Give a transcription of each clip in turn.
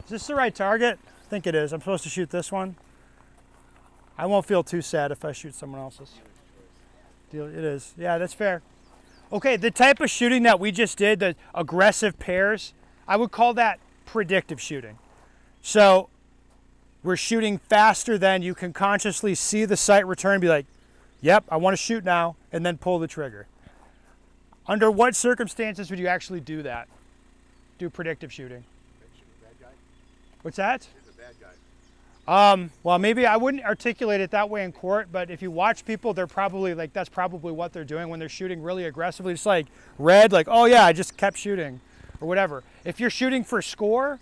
Is this the right target? I think it is. I'm supposed to shoot this one. I won't feel too sad if I shoot someone else's. Deal. It is. Yeah, that's fair. Okay, the type of shooting that we just did, the aggressive pairs, I would call that predictive shooting. So we're shooting faster than you can consciously see the sight return and be like, yep, I want to shoot now, and then pull the trigger. Under what circumstances would you actually do that? Do predictive shooting? What's that? Well, maybe I wouldn't articulate it that way in court, but if you watch people, they're probably like, that's probably what they're doing when they're shooting really aggressively. It's like red, like, oh yeah, I just kept shooting or whatever. If you're shooting for score,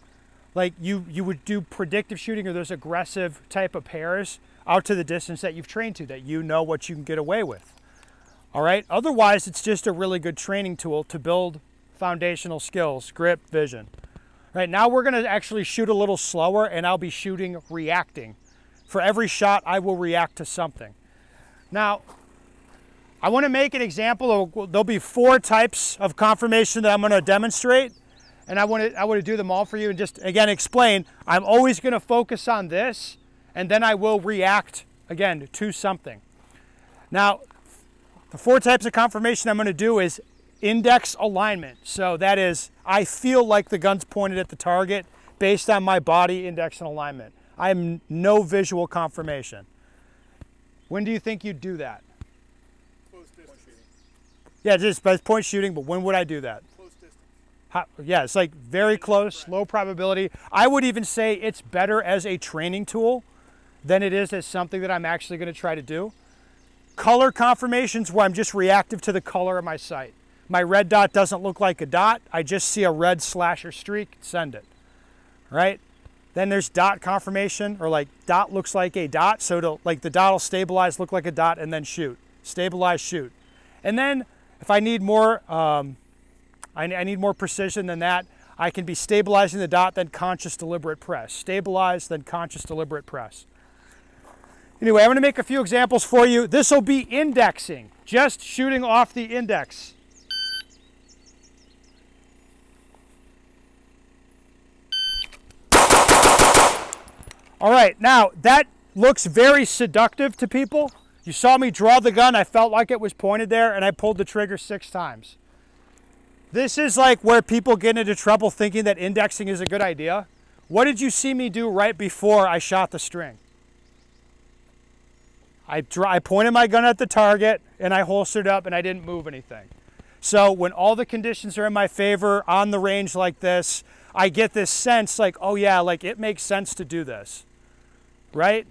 like you would do predictive shooting or those aggressive type of pairs out to the distance that you've trained to, that you know what you can get away with. All right. Otherwise, it's just a really good training tool to build foundational skills, grip, vision. Right, now we're going to actually shoot a little slower, and I'll be shooting reacting. For every shot, I will react to something. Now, I want to make an example of, there'll be 4 types of confirmation that I'm going to demonstrate, and I want to do them all for you and just, again, explain. I'm always going to focus on this, and then I will react, again, to something. Now, the 4 types of confirmation I'm going to do is index alignment. So that is, I feel like the gun's pointed at the target based on my body index and alignment. I am no visual confirmation. When do you think you'd do that? Close distance shooting. Yeah, just by point shooting, but when would I do that? Close distance. Yeah, it's like very close, low probability. I would even say it's better as a training tool than it is as something that I'm actually going to try to do. Color confirmations where I'm just reactive to the color of my sight. My red dot doesn't look like a dot. I just see a red slash or streak, send it, right? Then there's dot confirmation, or like dot looks like a dot. So like the dot will stabilize, look like a dot, and then shoot. Stabilize, shoot. And then if I need more, I need more precision than that, I can be stabilizing the dot, then conscious deliberate press. Stabilize, then conscious deliberate press. Anyway, I'm going to make a few examples for you. This will be indexing, just shooting off the index. All right, now that looks very seductive to people. You saw me draw the gun, I felt like it was pointed there, and I pulled the trigger 6 times. This is like where people get into trouble thinking that indexing is a good idea. What did you see me do right before I shot the string? I pointed my gun at the target, and I holstered up, and I didn't move anything. So when all the conditions are in my favor on the range like this, I get this sense like, oh yeah, like it makes sense to do this. Right?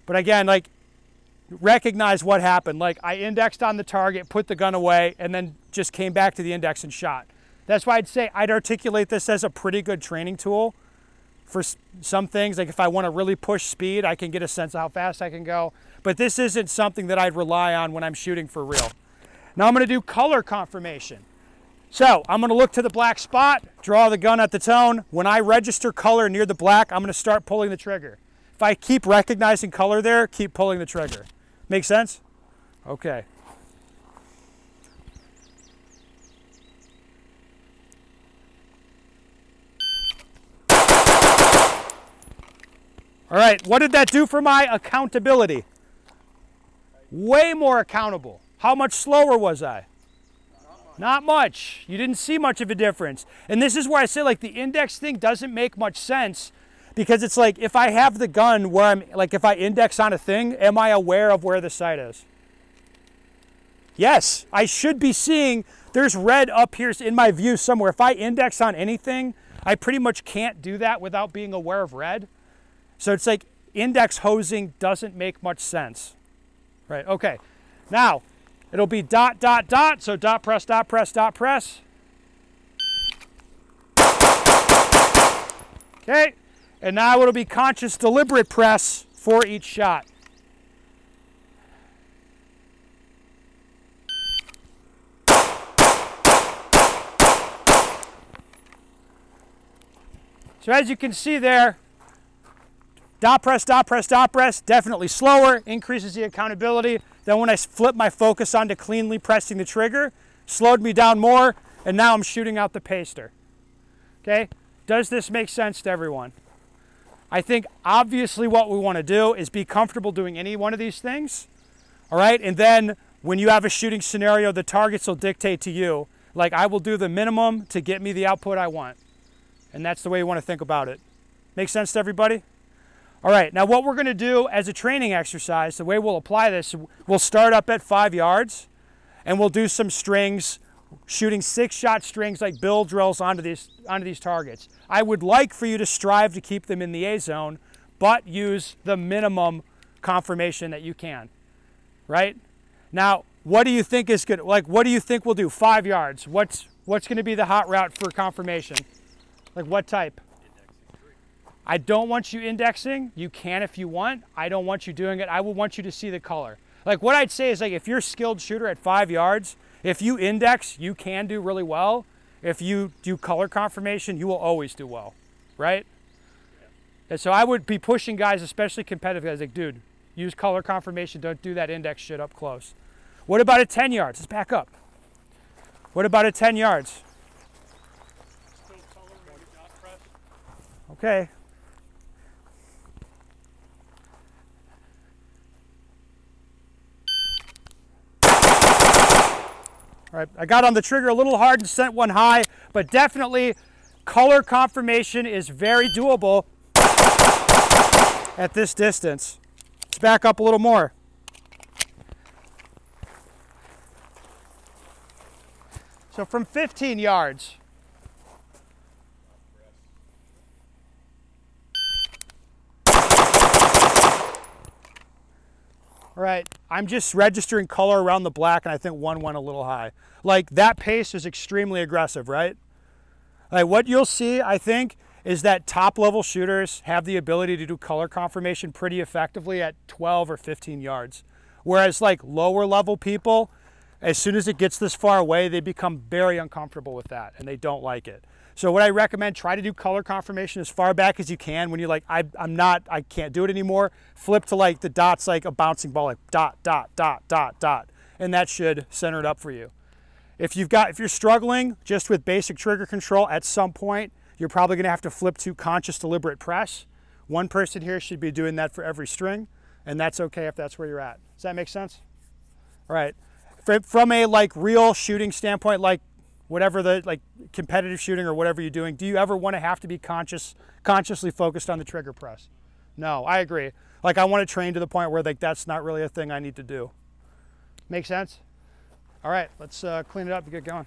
But again, like, recognize what happened. Like, I indexed on the target, put the gun away, and then just came back to the index and shot. That's why I'd say I'd articulate this as a pretty good training tool for some things. Like if I want to really push speed, I can get a sense of how fast I can go. But this isn't something that I'd rely on when I'm shooting for real. Now I'm going to do color confirmation. So I'm going to look to the black spot, draw the gun at the tone. When I register color near the black, I'm going to start pulling the trigger. If I keep recognizing color there, keep pulling the trigger. Make sense? Okay. All right, what did that do for my accountability? Way more accountable. How much slower was I? Not much. You didn't see much of a difference. And this is where I say like the index thing doesn't make much sense. Because it's like, if I have the gun where I'm, like if I index on a thing, am I aware of where the sight is? Yes, I should be seeing, there's red up here in my view somewhere. If I index on anything, I pretty much can't do that without being aware of red. So it's like index hosing doesn't make much sense. Right, okay. Now, it'll be dot, dot, dot. So dot, press, dot, press, dot, press. Okay. And now it'll be conscious, deliberate press for each shot. So as you can see there, dot press, dot press, dot press, definitely slower, increases the accountability. Then when I flip my focus onto cleanly pressing the trigger, slowed me down more, and now I'm shooting out the paster. Okay? Does this make sense to everyone? I think obviously what we want to do is be comfortable doing any one of these things, all right? And then when you have a shooting scenario, the targets will dictate to you, like I will do the minimum to get me the output I want. And that's the way you want to think about it. Make sense to everybody? All right, now what we're going to do as a training exercise, the way we'll apply this, we'll start up at 5 yards and we'll do some strings, shooting 6-shot strings like bill drills onto these targets. I would like for you to strive to keep them in the A zone, but use the minimum confirmation that you can, right? Now, what do you think is good? Like, what do you think we'll do? 5 yards. What's going to be the hot route for confirmation? Like what type? I don't want you indexing. You can if you want. I don't want you doing it. I will want you to see the color. Like what I'd say is like if you're a skilled shooter at 5 yards, if you index, you can do really well. If you do color confirmation, you will always do well, right? And so I would be pushing guys, especially competitive guys, like, dude, use color confirmation. Don't do that index shit up close. What about at 10 yards? Let's back up. What about at 10 yards? Still color when you dot press. Okay. All right, I got on the trigger a little hard and sent one high, but definitely color confirmation is very doable at this distance. Let's back up a little more. So from 15 yards. All right, I'm just registering color around the black, and I think one went a little high. Like that pace is extremely aggressive, right? Like what you'll see, I think, is that top level shooters have the ability to do color confirmation pretty effectively at 12 or 15 yards. Whereas like lower level people, as soon as it gets this far away, they become very uncomfortable with that and they don't like it. So what I recommend, try to do color confirmation as far back as you can. When you're like, I can't do it anymore, flip to like the dots like a bouncing ball, like dot, dot, dot, dot, dot. And that should center it up for you. If you're struggling just with basic trigger control, at some point, you're probably gonna have to flip to conscious deliberate press. One person here should be doing that for every string, and that's okay if that's where you're at. Does that make sense? All right, from a like real shooting standpoint, like whatever the like competitive shooting or whatever you're doing, do you ever want to have to be consciously focused on the trigger press? No, I agree. Like I want to train to the point where like that's not really a thing I need to do. Make sense? All right, let's clean it up and get going.